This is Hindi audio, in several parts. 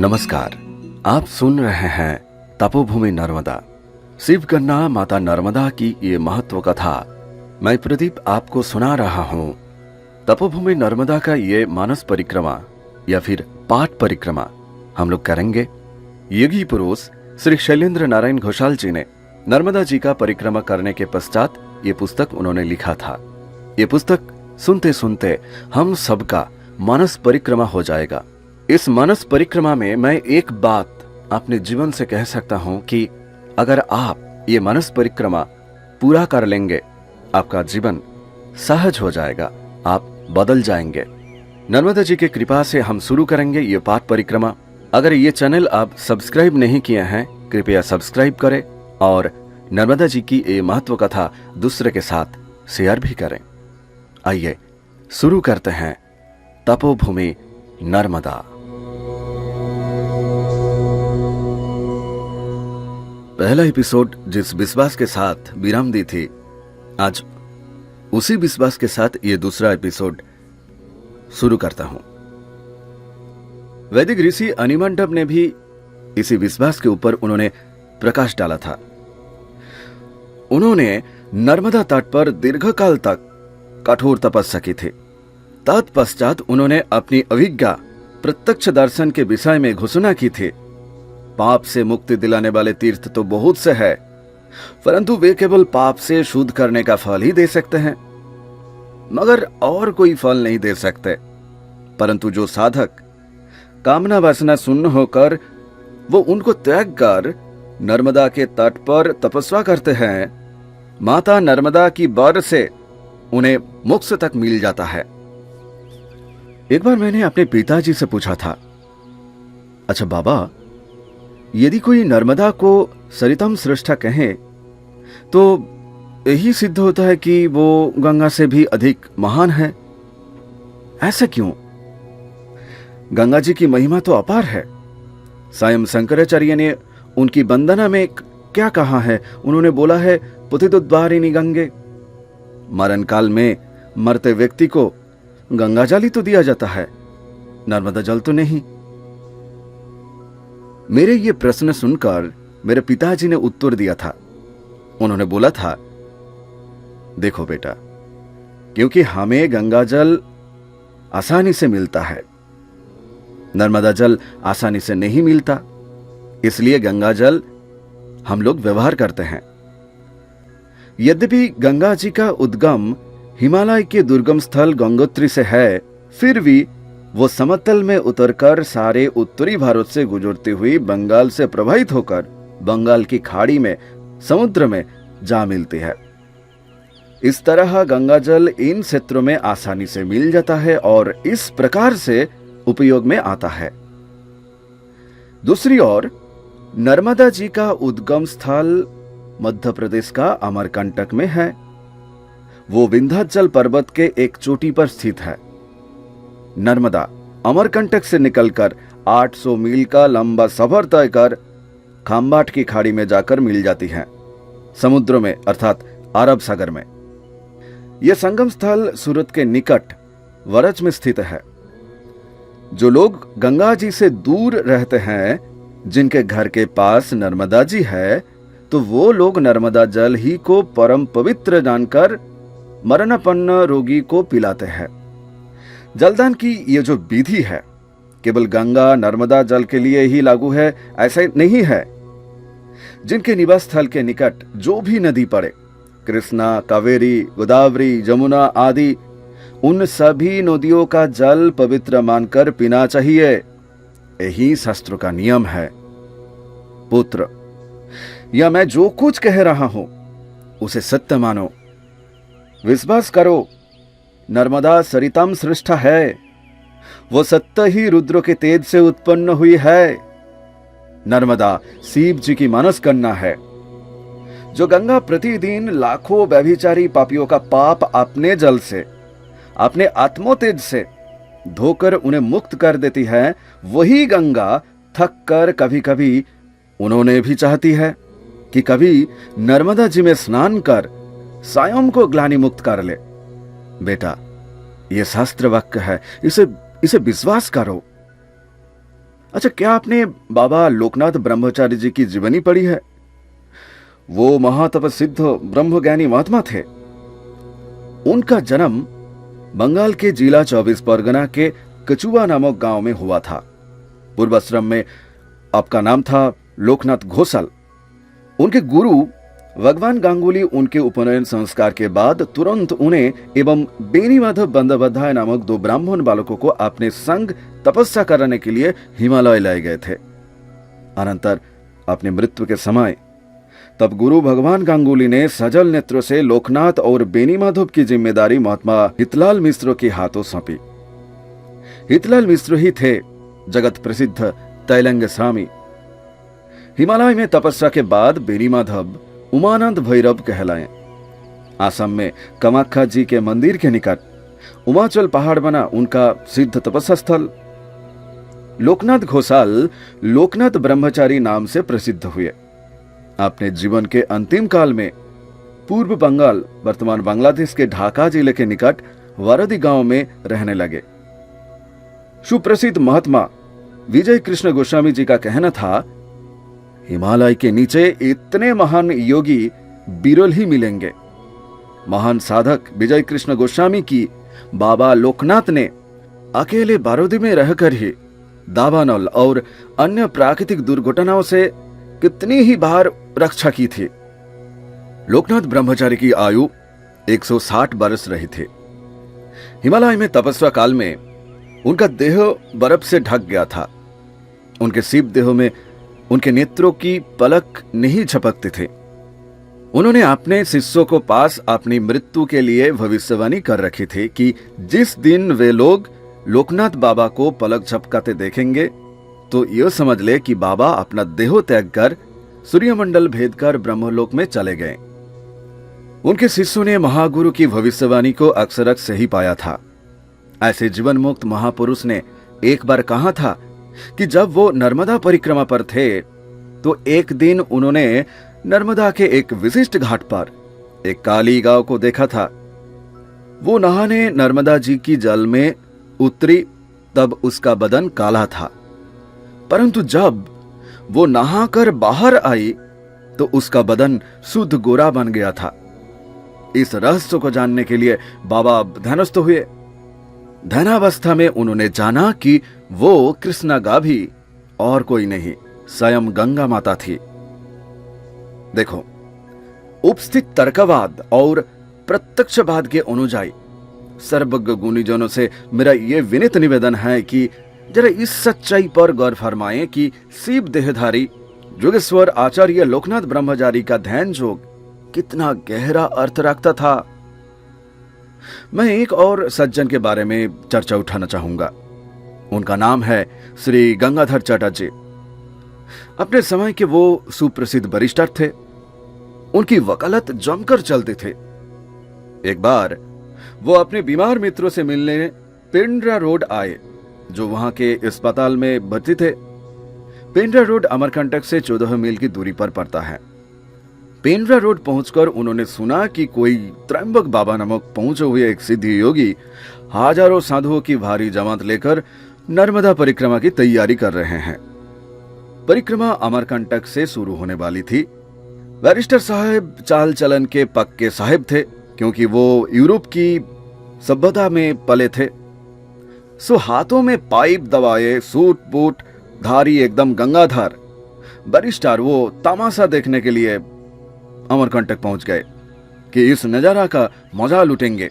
नमस्कार। आप सुन रहे हैं तपोभूमि नर्मदा, शिव कन्या माता नर्मदा की ये महत्व कथा। मैं प्रदीप आपको सुना रहा हूँ। तपोभूमि नर्मदा का ये मानस परिक्रमा या फिर पाठ परिक्रमा हम लोग करेंगे। योगी पुरुष श्री शैलेंद्र नारायण घोषाल जी ने नर्मदा जी का परिक्रमा करने के पश्चात ये पुस्तक उन्होंने लिखा था। ये पुस्तक सुनते सुनते हम सबका मानस परिक्रमा हो जाएगा। इस मानस परिक्रमा में मैं एक बात अपने जीवन से कह सकता हूं कि अगर आप ये मानस परिक्रमा पूरा कर लेंगे, आपका जीवन सहज हो जाएगा, आप बदल जाएंगे। नर्मदा जी की कृपा से हम शुरू करेंगे ये पाठ परिक्रमा। अगर ये चैनल आप सब्सक्राइब नहीं किए हैं, कृपया सब्सक्राइब करें और नर्मदा जी की ये महत्व कथा दूसरे के साथ शेयर भी करें। आइए शुरू करते हैं तपोभूमि नर्मदा। पहला एपिसोड जिस विश्वास के साथ विराम दी थी, आज उसी विश्वास के साथ ये दूसरा एपिसोड शुरू करता हूं। वैदिक ऋषि अनिमंडप ने भी इसी विश्वास के ऊपर उन्होंने प्रकाश डाला था। उन्होंने नर्मदा तट पर दीर्घकाल तक कठोर तपस्या की थी। तत्पश्चात उन्होंने अपनी अभिज्ञा प्रत्यक्ष दर्शन के विषय में घोषणा की थी। पाप से मुक्ति दिलाने वाले तीर्थ तो बहुत से है, परंतु वे केवल पाप से शुद्ध करने का फल ही दे सकते हैं, मगर और कोई फल नहीं दे सकते। परंतु जो साधक कामना वासना शून्य होकर वो उनको त्याग कर नर्मदा के तट पर तपस्या करते हैं, माता नर्मदा की बर से उन्हें मोक्ष तक मिल जाता है। एक बार मैंने अपने पिताजी से पूछा था, अच्छा बाबा, यदि कोई नर्मदा को सरितम श्रेष्ठा कहे तो यही सिद्ध होता है कि वो गंगा से भी अधिक महान है। ऐसा क्यों? गंगा जी की महिमा तो अपार है। स्वयं शंकराचार्य ने उनकी वंदना में क्या कहा है? उन्होंने बोला है, पुथितोद्धारिणी गंगे। मरण काल में मरते व्यक्ति को गंगा जल ही तो दिया जाता है, नर्मदा जल तो नहीं। मेरे ये प्रश्न सुनकर मेरे पिताजी ने उत्तर दिया था। उन्होंने बोला था, देखो बेटा, क्योंकि हमें गंगा जल आसानी से मिलता है, नर्मदा जल आसानी से नहीं मिलता, इसलिए गंगा जल हम लोग व्यवहार करते हैं। यद्यपि गंगा जी का उद्गम हिमालय के दुर्गम स्थल गंगोत्री से है, फिर भी वो समतल में उतरकर सारे उत्तरी भारत से गुजरती हुई बंगाल से प्रवाहित होकर बंगाल की खाड़ी में समुद्र में जा मिलती है। इस तरह गंगा जल इन क्षेत्रों में आसानी से मिल जाता है और इस प्रकार से उपयोग में आता है। दूसरी ओर नर्मदा जी का उद्गम स्थल मध्य प्रदेश का अमरकंटक में है। वो विंध्याचल पर्वत के एक चोटी पर स्थित है। नर्मदा अमरकंटक से निकलकर 800 मील का लंबा सफर तय कर खंबाट की खाड़ी में जाकर मिल जाती है, समुद्र में अर्थात अरब सागर में। यह संगम स्थल सूरत के निकट वरज में स्थित है। जो लोग गंगा जी से दूर रहते हैं, जिनके घर के पास नर्मदा जी है, तो वो लोग नर्मदा जल ही को परम पवित्र जानकर मरणापन्न रोगी को पिलाते हैं। जलदान की ये जो विधि है केवल गंगा नर्मदा जल के लिए ही लागू है, ऐसा नहीं है। जिनके निवास स्थल के निकट जो भी नदी पड़े, कृष्णा, कावेरी, गोदावरी, जमुना आदि, उन सभी नदियों का जल पवित्र मानकर पीना चाहिए। यही शास्त्रों का नियम है। पुत्र, या मैं जो कुछ कह रहा हूं उसे सत्य मानो, विश्वास करो। नर्मदा सरितम श्रेष्ठा है। वो सत्य ही रुद्र के तेज से उत्पन्न हुई है। नर्मदा शिव जी की मानस कन्या है। जो गंगा प्रतिदिन लाखों व्यभिचारी पापियों का पाप अपने जल से, अपने आत्मोतेज से धोकर उन्हें मुक्त कर देती है, वही गंगा थक कर कभी कभी उन्होंने भी चाहती है कि कभी नर्मदा जी में स्नान कर स्वयं को ग्लानि मुक्त कर ले। बेटा, यह शास्त्र वाक्य है, इसे विश्वास करो। अच्छा, क्या आपने बाबा लोकनाथ ब्रह्मचारी जी की जीवनी पढ़ी है? वो महातपसिद्ध ब्रह्मज्ञानी महात्मा थे। उनका जन्म बंगाल के जिला 24 परगना के कचुआ नामक गांव में हुआ था। पूर्वाश्रम में आपका नाम था लोकनाथ घोषाल। उनके गुरु भगवान गांगुली उनके उपनयन संस्कार के बाद तुरंत उन्हें एवं बेनी माधव बंदोपाध्याय नामक 2 ब्राह्मण बालकों को अपने संग तपस्या करने के लिए हिमालय लाए गए थे। अनंतर अपने मृत्यु के समय तब गुरु भगवान गांगुली ने सजल नेत्रों से लोकनाथ और बेनी माधव की जिम्मेदारी महात्मा हितलाल मिश्र के हाथों सौंपी। हितलाल मिश्र ही थे जगत प्रसिद्ध तैलंग स्वामी। हिमालय में तपस्या के बाद बेनी माधव उमानंद भैरव कहलाए। आसाम में कामाख्या जी के मंदिर के निकट उमाचल पहाड़ बना उनका सिद्ध तपस्या स्थल। लोकनाथ घोषाल लोकनाथ ब्रह्मचारी नाम से प्रसिद्ध हुए। अपने जीवन के अंतिम काल में पूर्व बंगाल वर्तमान बांग्लादेश के ढाका जिले के निकट वारदी गांव में रहने लगे। सुप्रसिद्ध महात्मा विजय कृष्ण गोस्वामी जी का कहना था, हिमालय के नीचे इतने महान योगी बिरल ही मिलेंगे। महान साधक विजय कृष्ण गोस्वामी की बाबा लोकनाथ ने अकेले बारूदी में रहकर ही दावानल और अन्य प्राकृतिक दुर्घटनाओं से कितनी ही बार रक्षा की थी। लोकनाथ ब्रह्मचारी की आयु 160 वर्ष रही थी। हिमालय में तपस्या काल में उनका देह बर्फ से ढक गया था। उनके शिव देह में उनके नेत्रों की पलक नहीं झपकते थे। उन्होंने अपने शिष्यों को पास अपनी मृत्यु के लिए भविष्यवाणी कर रखी थी कि जिस दिन वे लोग लोकनाथ बाबा को पलक झपकाते देखेंगे तो यह समझ ले कि बाबा अपना देह त्याग कर सूर्यमंडल भेद कर ब्रह्मलोक में चले गए। उनके शिष्यों ने महागुरु की भविष्यवाणी को अक्षरश सही पाया था। ऐसे जीवन मुक्त महापुरुष ने एक बार कहा था कि जब वो नर्मदा परिक्रमा पर थे तो एक दिन उन्होंने नर्मदा के एक विशिष्ट घाट पर एक काली गाय को देखा था। वो नहाने नर्मदा जी की जल में उतरी तब उसका बदन काला था, परंतु जब वो नहाकर बाहर आई तो उसका बदन शुद्ध गोरा बन गया था। इस रहस्य को जानने के लिए बाबा ध्यानस्थ हुए। ध्यानावस्था में उन्होंने जाना कि वो कृष्णा गाभी और कोई नहीं, स्वयं गंगा माता थी। देखो, उपस्थित तर्कवाद और प्रत्यक्षवाद के अनुयायी सर्वज्ञ गुणीजनों से मेरा यह विनीत निवेदन है कि जरा इस सच्चाई पर गौर फरमाएं कि शिव देहधारी योगेश्वर आचार्य लोकनाथ ब्रह्मचारी का ध्यान योग कितना गहरा अर्थ रखता था। मैं एक और सज्जन के बारे में चर्चा उठाना चाहूंगा। उनका नाम है श्री गंगाधर चटर्जी। अपने समय के वो सुप्रसिद्ध बैरिस्टर थे। उनकी वकालत जमकर चलते थे। एक बार वो अपने बीमार मित्रों से मिलने पेंड्रा रोड आए, जो वहां के अस्पताल में भर्ती थे। पेंड्रा रोड अमरकंटक से 14 मील की दूरी पर पड़ता है। पेंड्रा रोड पहुंचकर उन्होंने सुना कि कोई त्रंबक बाबा नामक पहुंचे हुए एक सिद्धि योगी हजारों साधुओं की भारी जमात लेकर नर्मदा परिक्रमा की तैयारी कर रहे हैं। परिक्रमा अमरकंटक से शुरू होने वाली थी। बैरिस्टर साहब चाल चलन के पक्के साहिब थे, क्योंकि वो यूरोप की सभ्यता में पले थे। सो हाथों में पाइप दबाए सूट बूट धारी एकदम गंगाधर बैरिस्टर वो तमाशा देखने के लिए अमरकंटक पहुंच गए कि इस नजारा का मजा लूटेंगे,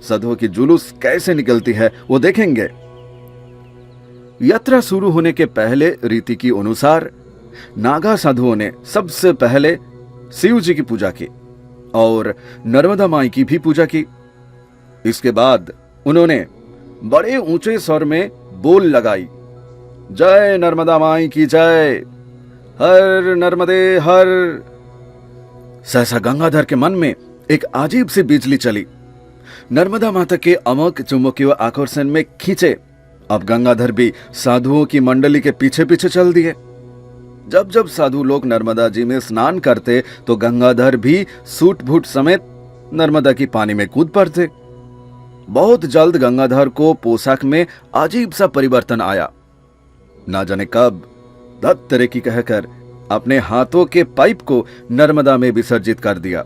साधुओं की जुलूस कैसे निकलती है वो देखेंगे। यात्रा शुरू होने के पहले रीति के अनुसार नागा साधुओं ने सबसे पहले शिव जी की पूजा की और नर्मदा माई की भी पूजा की। इसके बाद उन्होंने बड़े ऊंचे स्वर में बोल लगाई, जय नर्मदा माई की जय, हर नर्मदे हर। सहसा गंगाधर के मन में एक अजीब सी बिजली चली। नर्मदा माता के अमोघ चुंबकीय आकर्षण में खींचे अब गंगाधर भी साधुओं की मंडली के पीछे पीछे चल दिए। जब जब साधु लोग नर्मदा जी में स्नान करते तो गंगाधर भी सूट बूट समेत नर्मदा की पानी में कूद पड़ते। बहुत जल्द गंगाधर को पोशाक में अजीब सा परिवर्तन आया। ना जाने कब धत तेरे की कहकर अपने हाथों के पाइप को नर्मदा में विसर्जित कर दिया।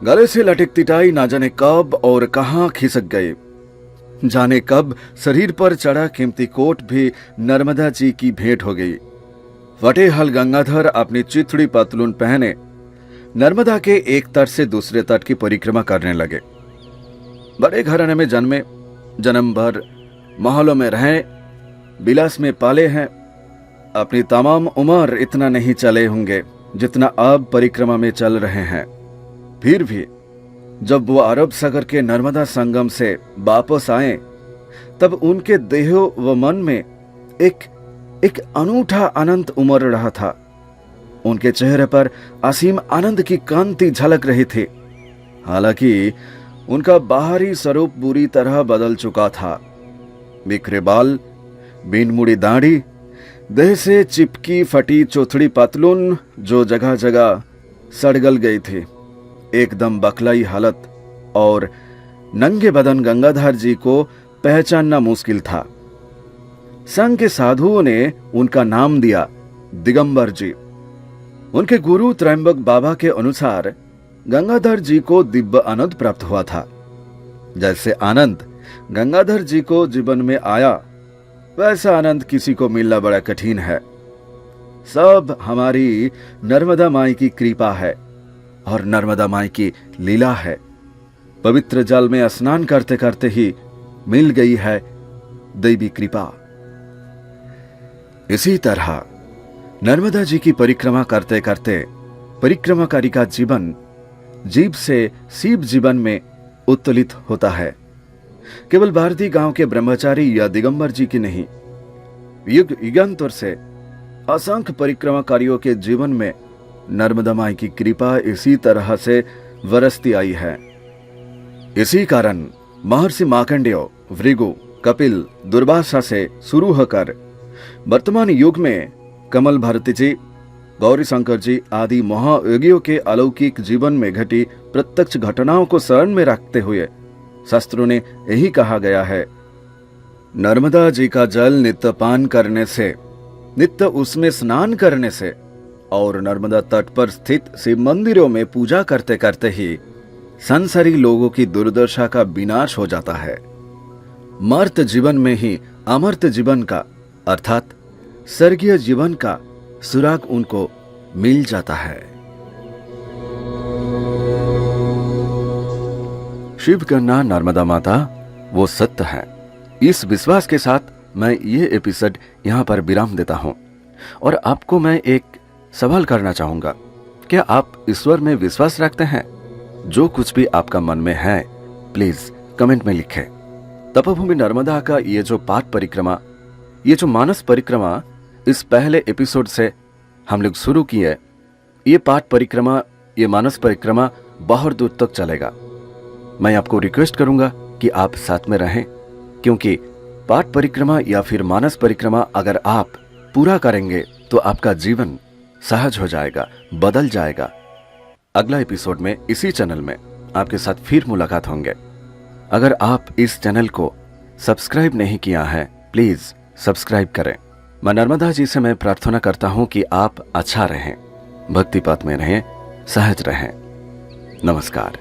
गले से लटकती टाई ना जाने कब और कहां खिसक गए। जाने कब शरीर पर चढ़ा कीमती कोट भी नर्मदा जी की भेंट हो गई। फटे हल गंगाधर अपनी चिथड़ी पतलून पहने नर्मदा के एक तट से दूसरे तट की परिक्रमा करने लगे। बड़े घराने में जन्मे, जन्म भर महलों में रहे, बिलास में पाले हैं। अपनी तमाम उम्र इतना नहीं चले होंगे जितना अब परिक्रमा में चल रहे हैं। फिर भी जब वो अरब सागर के नर्मदा संगम से वापस आए तब उनके देह व मन में एक अनूठा आनंद उमड़ रहा था। उनके चेहरे पर असीम आनंद की कांति झलक रही थी। हालांकि उनका बाहरी स्वरूप बुरी तरह बदल चुका था। बिखरे बाल, बीन मुड़ी दाढ़ी, देह से चिपकी फटी चौथड़ी पतलून जो जगह जगह सड़गल गई थी, एकदम बखलाई हालत और नंगे बदन गंगाधर जी को पहचानना मुश्किल था। संघ के साधुओं ने उनका नाम दिया दिगंबर जी। उनके गुरु त्रयंबक बाबा के अनुसार गंगाधर जी को दिव्य आनंद प्राप्त हुआ था। जैसे आनंद गंगाधर जी को जीवन में आया, वैसा आनंद किसी को मिलना बड़ा कठिन है। सब हमारी नर्मदा माई की कृपा है और नर्मदा माई की लीला है। पवित्र जल में स्नान करते करते ही मिल गई है दैवी कृपा। इसी तरह नर्मदा जी की परिक्रमा करते करते परिक्रमाकारी का जीवन जीव से शिव जीवन में उत्तोलित होता है। केवल भारतीय गांव के ब्रह्मचारी या दिगंबर जी की नहीं, युग युगांतर से असंख्य परिक्रमाकारियों के जीवन में नर्मदा माई की कृपा इसी तरह से वरसती आई है। इसी कारण महर्षि मार्कंडेय, भृगु, कपिल, दुर्वासा से शुरू होकर वर्तमान युग में कमल भारती जी, गौरी शंकर जी आदि महायोगियों के अलौकिक जीवन में घटी प्रत्यक्ष घटनाओं को शरण में रखते हुए शास्त्रों ने यही कहा गया है, नर्मदा जी का जल नित्य पान करने से, नित्य उसमें स्नान करने से और नर्मदा तट पर स्थित शिव मंदिरों में पूजा करते करते ही संसारी लोगों की दुर्दशा का विनाश हो जाता है। मर्त जीवन में ही अमर्त जीवन का अर्थात स्वर्गीय जीवन का सुराग उनको मिल जाता है। शिव कन्या नर्मदा माता वो सत्य है। इस विश्वास के साथ मैं ये एपिसोड यहाँ पर विराम देता हूँ और आपको मैं एक सवाल करना चाहूंगा। क्या आप ईश्वर में विश्वास रखते हैं? जो कुछ भी आपका मन में है प्लीज कमेंट में लिखें। तपोभूमि नर्मदा का ये जो पाठ परिक्रमा, ये जो मानस परिक्रमा इस पहले एपिसोड से हम लोग शुरू किए, ये पाठ परिक्रमा, ये मानस परिक्रमा बहुत दूर तक चलेगा। मैं आपको रिक्वेस्ट करूंगा कि आप साथ में रहें, क्योंकि पाठ परिक्रमा या फिर मानस परिक्रमा अगर आप पूरा करेंगे तो आपका जीवन सहज हो जाएगा, बदल जाएगा। अगला एपिसोड में इसी चैनल में आपके साथ फिर मुलाकात होंगे। अगर आप इस चैनल को सब्सक्राइब नहीं किया है प्लीज सब्सक्राइब करें। मैं नर्मदा जी से मैं प्रार्थना करता हूं कि आप अच्छा रहें, भक्ति पथ में रहें, सहज रहें। नमस्कार।